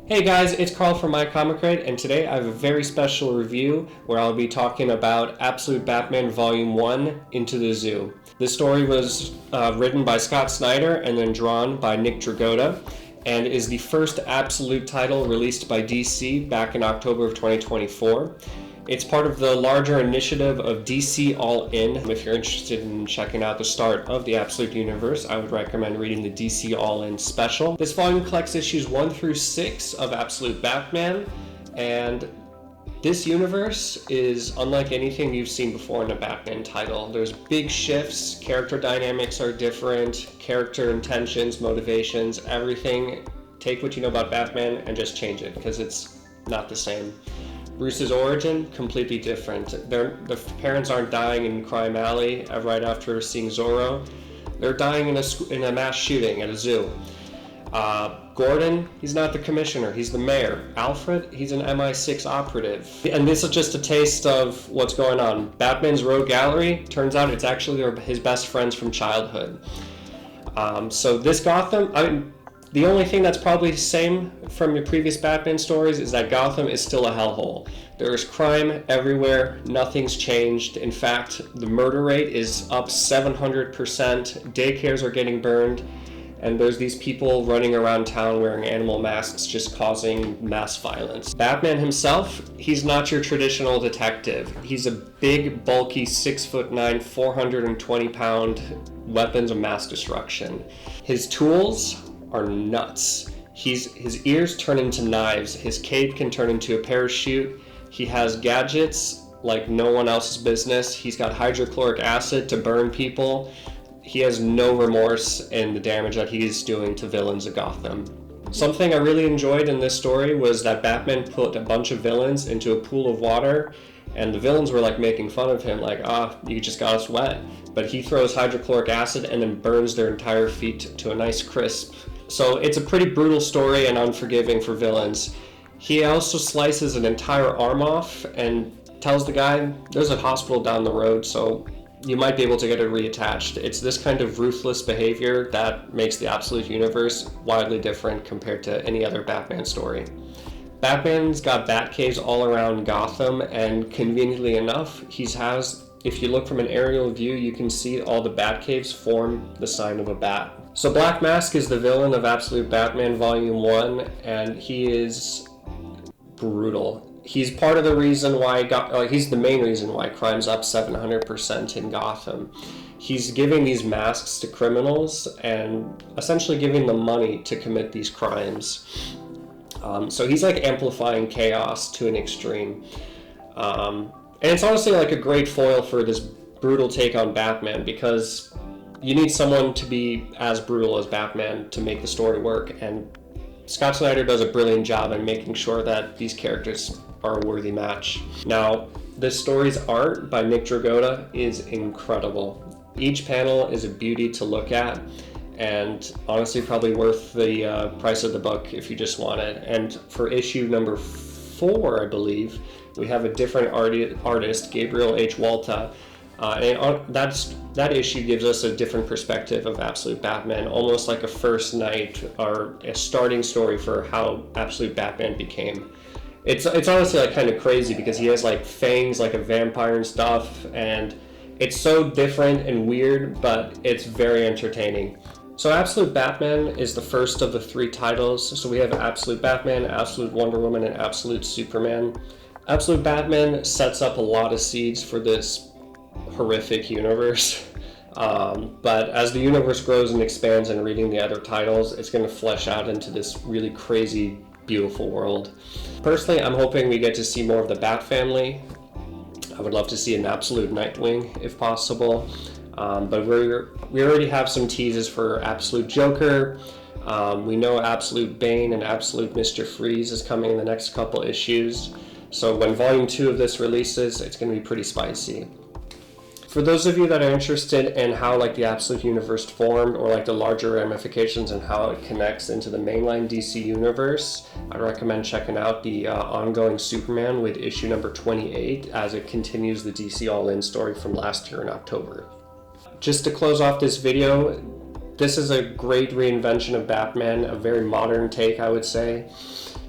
Hey guys, it's Carl from MyComicCrate, and today I have a very special review where I'll be talking about Absolute Batman Volume 1, Into the Zoo. This story was written by Scott Snyder and then drawn by Nick Dragotta, and is the first Absolute title released by DC back in October of 2024. It's part of the larger initiative of DC All In. If you're interested in checking out the start of the Absolute universe, I would recommend reading the DC All In special. This volume collects issues 1 through 6 of Absolute Batman, and this universe is unlike anything you've seen before in a Batman title. There's big shifts, character dynamics are different, character intentions, motivations, everything. Take what you know about Batman and just change it, because it's not the same. Bruce's origin, completely different. The parents aren't dying in Crime Alley right after seeing Zorro. They're dying in a mass shooting at a zoo. Gordon, he's not the commissioner, he's the mayor. Alfred, he's an MI6 operative. And this is just a taste of what's going on. Batman's rogue gallery, turns out it's actually his best friends from childhood. So this Gotham, the only thing that's probably the same from your previous Batman stories is that Gotham is still a hellhole. There's crime everywhere, nothing's changed. In fact, the murder rate is up 700%, daycares are getting burned, and there's these people running around town wearing animal masks just causing mass violence. Batman himself, he's not your traditional detective. He's a big, bulky, 6'9", 420-pound weapons of mass destruction. His tools are nuts. His ears turn into knives, his cape can turn into a parachute, he has gadgets like no one else's business, he's got hydrochloric acid to burn people, he has no remorse in the damage that he is doing to villains of Gotham. Something I really enjoyed in this story was that Batman put a bunch of villains into a pool of water, and the villains were like making fun of him, like, you just got us wet. But he throws hydrochloric acid and then burns their entire feet to a nice crisp. So it's a pretty brutal story and unforgiving for villains. He also slices an entire arm off and tells the guy, there's a hospital down the road, so you might be able to get it reattached. It's this kind of ruthless behavior that makes the Absolute universe widely different compared to any other Batman story. Batman's got Batcaves all around Gotham, and conveniently enough, if you look from an aerial view, you can see all the Batcaves form the sign of a bat. So Black Mask is the villain of Absolute Batman Volume 1, and he is brutal. He's part of the reason why, he's the main reason why crime's up 700% in Gotham. He's giving these masks to criminals and essentially giving them money to commit these crimes. So he's like amplifying chaos to an extreme. And it's honestly like a great foil for this brutal take on Batman, because you need someone to be as brutal as Batman to make the story work, and Scott Snyder does a brilliant job in making sure that these characters are a worthy match. Now, this story's art by Nick Dragotta is incredible. Each panel is a beauty to look at, and honestly probably worth the price of the book if you just want it. And for issue number 4, I believe, we have a different artist, Gabriel H. Walta, and that issue gives us a different perspective of Absolute Batman, almost like a first night or a starting story for how Absolute Batman became. It's honestly like kind of crazy, because he has like fangs like a vampire and stuff, and it's so different and weird, but it's very entertaining. So Absolute Batman is the first of the 3 titles. So we have Absolute Batman, Absolute Wonder Woman, and Absolute Superman. Absolute Batman sets up a lot of seeds for this horrific universe, but as the universe grows and expands and reading the other titles, it's going to flesh out into this really crazy, beautiful world. Personally, I'm hoping we get to see more of the Bat family. I would love to see an Absolute Nightwing if possible, but we already have some teases for Absolute Joker. We know Absolute Bane and Absolute Mr. Freeze is coming in the next couple issues, so when Volume 2 of this releases, it's going to be pretty spicy. For those of you that are interested in how like the Absolute universe formed, or like the larger ramifications and how it connects into the mainline DC universe, I'd recommend checking out the ongoing Superman with issue number 28 as it continues the DC All In story from last year in October. Just to close off this video, this is a great reinvention of Batman, a very modern take, I would say.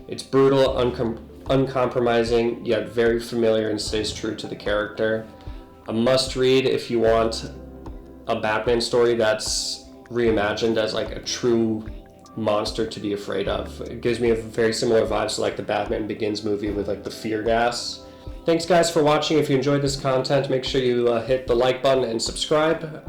It's brutal, uncompromising, yet very familiar and stays true to the character. A must-read if you want a Batman story that's reimagined as like a true monster to be afraid of. It gives me a very similar vibe to like the Batman Begins movie with like the fear gas. Thanks guys for watching. If you enjoyed this content, make sure you hit the like button and subscribe.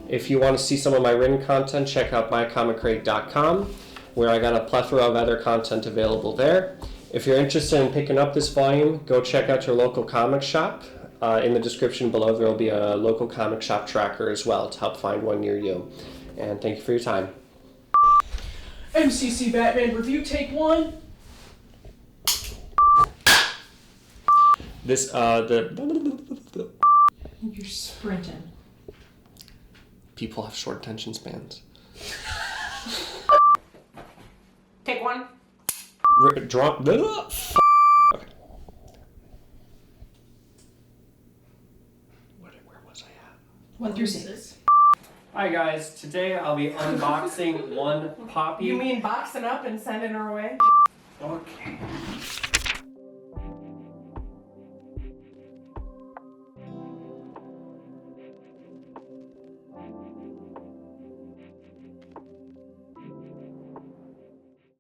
If you want to see some of my written content, check out MyComicCrate.com, where I got a plethora of other content available there. If you're interested in picking up this volume, go check out your local comic shop. In the description below, there will be a local comic shop tracker as well to help find one near you. And thank you for your time. MCC Batman Review, take one. You're sprinting. People have short attention spans. Take one. Drop. Okay. Where was I at? 1 through 6. Hi guys, today I'll be unboxing one Poppy. You mean boxing up and sending her away? Okay.